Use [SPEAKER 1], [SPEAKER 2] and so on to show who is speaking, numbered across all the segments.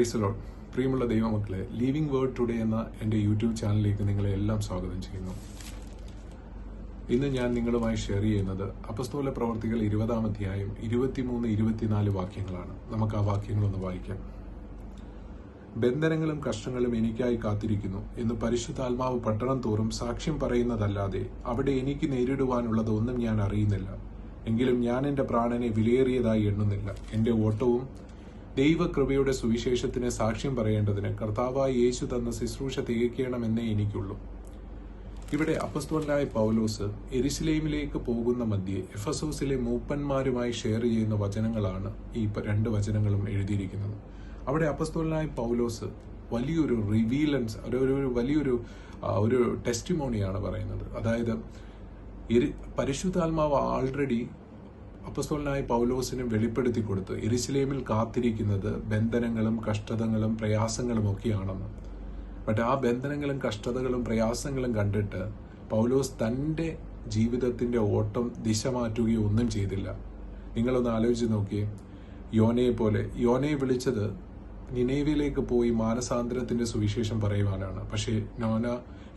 [SPEAKER 1] Praise the Lord. പ്രിയമുള്ള ദൈവമക്കളെ, living word today എന്ന എൻ്റെ യൂട്യൂബ് ചാനലിലേക്ക് നിങ്ങളെ എല്ലാം സ്വാഗതം ചെയ്യുന്നു. ഇന്ന് ഞാൻ നിങ്ങളുമായി ഷെയർ ചെയ്യുന്നത് അപ്പസ്തോല പ്രവർത്തികൾ 20-ാം അധ്യായം 23-24 വാക്യങ്ങളാണ്. നമുക്ക് ആ വാക്യങ്ങളൊന്ന് വായിക്കാം. ബന്ധനങ്ങളും കഷ്ടങ്ങളും എനിക്കായി കാത്തിരിക്കുന്നു എന്ന് പരിശുദ്ധാത്മാവ് പട്ടണം തോറും സാക്ഷ്യം പറയുന്നതല്ലാതെ അവിടെ എനിക്ക് നേരിടുവാനുള്ളത് ഒന്നും ഞാൻ അറിയുന്നില്ല. എങ്കിലും ഞാൻ എൻ്റെ പ്രാണനെ വിലയേറിയതായി എണ്ണുന്നില്ല. എൻ്റെ ഓട്ടവും ദൈവകൃപയുടെ സുവിശേഷത്തിന് സാക്ഷ്യം പറയേണ്ടതിന് കർത്താവായ യേശു തന്ന ശുശ്രൂഷ തികയ്ക്കണമെന്നേ എനിക്കുള്ളൂ. ഇവിടെ അപ്പസ്തോലനായ പൗലോസ് യെരുശലേമിലേക്ക് പോകുന്ന മധ്യേ എഫെസോസിലെ മൂപ്പന്മാരുമായി ഷെയർ ചെയ്യുന്ന വചനങ്ങളാണ് ഈ രണ്ട് വചനങ്ങളും എഴുതിയിരിക്കുന്നത്. അവിടെ അപ്പസ്തോലനായ പൗലോസ് വലിയൊരു റിവീലൻസ്, ഒരു ടെസ്റ്റിമോണിയാണ് പറയുന്നത്. അതായത് പരിശുദ്ധാത്മാവ് ആൾറെഡി അപ്പസ്തോലനായ പൗലോസിന് വെളിപ്പെടുത്തി കൊടുത്ത് യെരുശലേമിൽ കാത്തിരിക്കുന്നത് ബന്ധനങ്ങളും കഷ്ടതകളും പ്രയാസങ്ങളും ഒക്കെയാണെന്ന്. ബട്ട് ആ ബന്ധനങ്ങളും കഷ്ടതകളും പ്രയാസങ്ങളും കണ്ടിട്ട് പൗലോസ് തൻ്റെ ജീവിതത്തിന്റെ ഓട്ടം ദിശ മാറ്റുകയോ ഒന്നും ചെയ്തില്ല. നിങ്ങളൊന്ന് ആലോചിച്ച് നോക്കിയേ. യോനയെ വിളിച്ചത് നിനേവിലേക്ക് പോയി മാനസാന്തരത്തിന്റെ സുവിശേഷം പറയുവാനാണ്. പക്ഷേ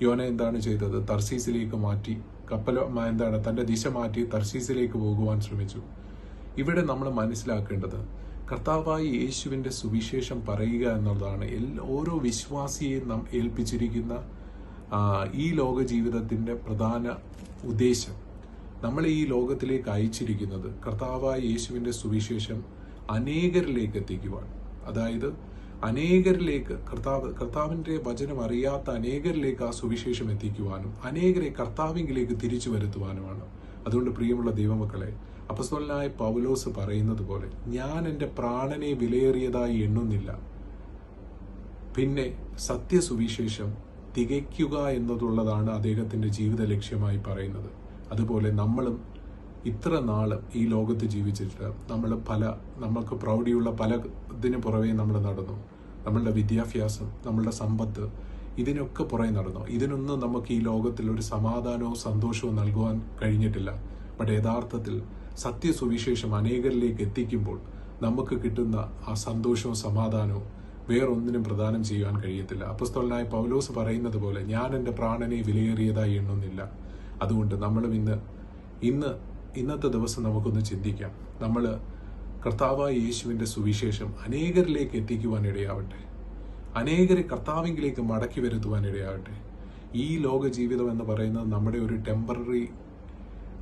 [SPEAKER 1] യോന എന്താണ് ചെയ്തത്? തർസീസിലേക്ക് മാറ്റി തന്റെ ദിശ മാറ്റി തർസീസിലേക്ക് പോകുവാൻ ശ്രമിച്ചു. ഇവിടെ നമ്മൾ മനസ്സിലാക്കേണ്ടത് കർത്താവായ യേശുവിന്റെ സുവിശേഷം പറയുക എന്നുള്ളതാണ് ഓരോ വിശ്വാസിയെയും നാം ഏൽപ്പിച്ചിരിക്കുന്ന ഈ ലോക ജീവിതത്തിന്റെ പ്രധാന ഉദ്ദേശം. നമ്മളെ ഈ ലോകത്തിലേക്ക് അയച്ചിരിക്കുന്നത് കർത്താവായ യേശുവിന്റെ സുവിശേഷം അനേകരിലേക്ക് എത്തിക്കുവാൻ. അതായത് അനേകരിലേക്ക് കർത്താവിന്റെ വചനം അറിയാത്ത അനേകരിലേക്ക് ആ സുവിശേഷം എത്തിക്കുവാനും അനേകരെ കർത്താവിലേക്ക് തിരിച്ചു വരുത്തുവാനുമാണ്. അതുകൊണ്ട് പ്രിയമുള്ള ദൈവമക്കളെ, അപ്പസ്തോലനായ പൗലോസ് പറയുന്നത് പോലെ ഞാൻ എൻ്റെ പ്രാണനെ വിലയേറിയതായി എണ്ണുന്നില്ല. പിന്നെ സത്യസുവിശേഷം തികയ്ക്കുക എന്നതുള്ളതാണ് അദ്ദേഹത്തിന്റെ ജീവിത ലക്ഷ്യമായി പറയുന്നത്. അതുപോലെ നമ്മളും ഇത്ര നാള് ഈ ലോകത്ത് ജീവിച്ചിട്ട് നമ്മൾക്ക് പ്രൗഢിയുള്ള ഇതിന് പുറമേ നമ്മൾ നടന്നു. നമ്മളുടെ വിദ്യാഭ്യാസം, നമ്മളുടെ സമ്പത്ത്, ഇതിനൊക്കെ പുറകെ നടന്നു. ഇതിനൊന്നും നമുക്ക് ഈ ലോകത്തിൽ ഒരു സമാധാനവും സന്തോഷവും നൽകുവാൻ കഴിഞ്ഞിട്ടില്ല. ബട്ട് യഥാർത്ഥത്തിൽ സത്യസുവിശേഷം അനേകരിലേക്ക് എത്തിക്കുമ്പോൾ നമുക്ക് കിട്ടുന്ന ആ സന്തോഷവും സമാധാനവും വേറൊന്നിനും പ്രദാനം ചെയ്യുവാൻ കഴിയത്തില്ല. അപ്പസ്തോലനായ പൗലോസ് പറയുന്നത് പോലെ ഞാൻ എൻ്റെ പ്രാണനെ വിലയേറിയതായി എണ്ണുന്നില്ല. അതുകൊണ്ട് നമ്മളും ഇന്നത്തെ ദിവസം നമുക്കൊന്ന് ചിന്തിക്കാം. നമ്മൾ കർത്താവായ യേശുവിന്റെ സുവിശേഷം അനേകരിലേക്ക് എത്തിക്കുവാൻ ഇടയാവട്ടെ. അനേകരെ കർത്താവിലേക്ക് മടക്കി വരുത്തുവാൻ ഇടയാവട്ടെ. ഈ ലോക ജീവിതം എന്ന് പറയുന്നത് നമ്മുടെ ഒരു ടെമ്പററി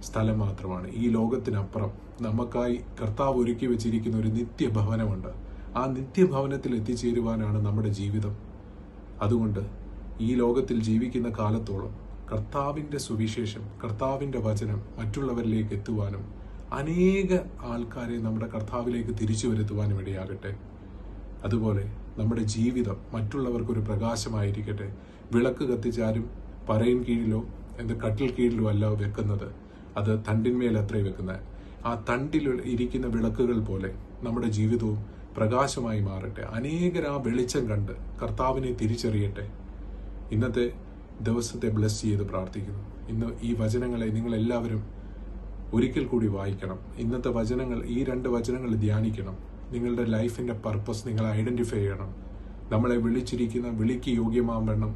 [SPEAKER 1] സ്ഥലം മാത്രമാണ്. ഈ ലോകത്തിനപ്പുറം നമുക്കായി കർത്താവ് ഒരുക്കി വെച്ചിരിക്കുന്ന ഒരു നിത്യഭവനമുണ്ട്. ആ നിത്യഭവനത്തിൽ എത്തിച്ചേരുവാനാണ് നമ്മുടെ ജീവിതം. അതുകൊണ്ട് ഈ ലോകത്തിൽ ജീവിക്കുന്ന കാലത്തോളം കർത്താവിന്റെ സുവിശേഷം, കർത്താവിന്റെ വചനം മറ്റുള്ളവരിലേക്ക് എത്തുവാനും അനേക ആൾക്കാരെ നമ്മുടെ കർത്താവിലേക്ക് തിരിച്ചു വരുത്തുവാനും ഇടയാകട്ടെ. അതുപോലെ നമ്മുടെ ജീവിതം മറ്റുള്ളവർക്കൊരു പ്രകാശമായിരിക്കട്ടെ. വിളക്ക് കത്തിച്ചാലും പറയിൻ കീഴിലോ കട്ടിൽ കീഴിലോ അല്ല വെക്കുന്നത്, അത് തണ്ടിന്മേലത്രേ വെക്കുന്നത്. ആ തണ്ടിൽ ഇരിക്കുന്ന വിളക്കുകൾ പോലെ നമ്മുടെ ജീവിതവും പ്രകാശമായി മാറട്ടെ. അനേകർ ആ വെളിച്ചം കണ്ട് കർത്താവിനെ തിരിച്ചറിയട്ടെ. ഇന്നത്തെ ദിവസത്തെ ബ്ലെസ് ചെയ്ത് പ്രാർത്ഥിക്കുന്നു. ഇന്ന് ഈ വചനങ്ങളെ നിങ്ങൾ എല്ലാവരും ഒരിക്കൽ കൂടി വായിക്കണം. ഇന്നത്തെ വചനങ്ങൾ, ഈ 2 വചനങ്ങൾ ധ്യാനിക്കണം. നിങ്ങളുടെ ലൈഫിന്റെ പർപ്പസ് നിങ്ങൾ ഐഡന്റിഫൈ ചെയ്യണം. നമ്മളെ വിളിച്ചിരിക്കുന്ന വിളിക്ക് യോഗ്യമാവണം.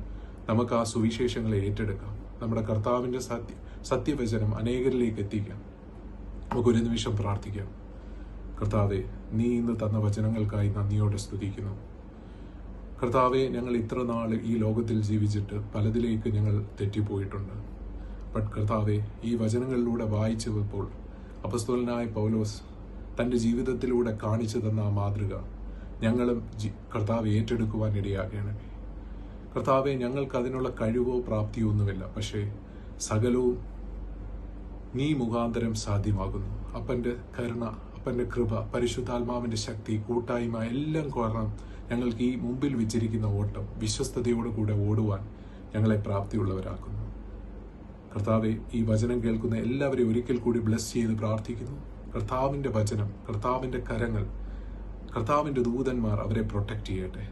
[SPEAKER 1] നമുക്ക് ആ സുവിശേഷങ്ങളെ ഏറ്റെടുക്കാം. നമ്മുടെ കർത്താവിന്റെ സത്യവചനം അനേകരിലേക്ക് എത്തിക്കാം. നമുക്കൊരു നിമിഷം പ്രാർത്ഥിക്കാം. കർത്താവെ, നീ ഇന്ന് തന്ന വചനങ്ങൾക്കായി നന്ദിയോടെ സ്തുതിക്കുന്നു. കർത്താവെ, ഞങ്ങൾ ഇത്ര നാൾ ഈ ലോകത്തിൽ ജീവിച്ചിട്ട് പലതിലേക്ക് ഞങ്ങൾ തെറ്റിപ്പോയിട്ടുണ്ട്. ബട്ട് കർത്താവെ, ഈ വചനങ്ങളിലൂടെ വായിച്ചപ്പോൾ അപ്പസ്തോലനായ പൗലോസ് തൻ്റെ ജീവിതത്തിലൂടെ കാണിച്ചു തന്ന ആ മാതൃക ഞങ്ങളും കർത്താവ് ഏറ്റെടുക്കുവാൻ ഇടയാകണമേ. കർത്താവെ, ഞങ്ങൾക്ക് അതിനുള്ള കഴിവോ പ്രാപ്തിയോ ഒന്നുമില്ല. പക്ഷേ സകലവും നീ മുഖാന്തരം സാധ്യമാകുന്നു. അപ്പൻ്റെ കരുണ, അപ്പൻ്റെ കൃപ, പരിശുദ്ധാത്മാവിന്റെ ശക്തി, കൂട്ടായ്മ എല്ലാം കാരണം ഞങ്ങൾക്ക് ഈ മുമ്പിൽ വെച്ചിരിക്കുന്ന ഓട്ടം വിശ്വസ്തയോടുകൂടെ ഓടുവാൻ ഞങ്ങളെ പ്രാപ്തിയുള്ളവരാക്കുന്നു. കർത്താവെ, ഈ വചനം കേൾക്കുന്ന എല്ലാവരെയും ഒരിക്കൽ കൂടി ബ്ലെസ് ചെയ്ത് പ്രാർത്ഥിക്കുന്നു. കർത്താവിന്റെ വചനം, കർത്താവിന്റെ കരങ്ങൾ, കർത്താവിന്റെ ദൂതന്മാർ അവരെ പ്രൊട്ടക്ട് ചെയ്യട്ടെ.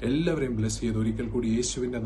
[SPEAKER 1] എല്ലാവരെയും ബ്ലെസ് ചെയ്ത് ഒരിക്കൽ കൂടി യേശുവിന്റെ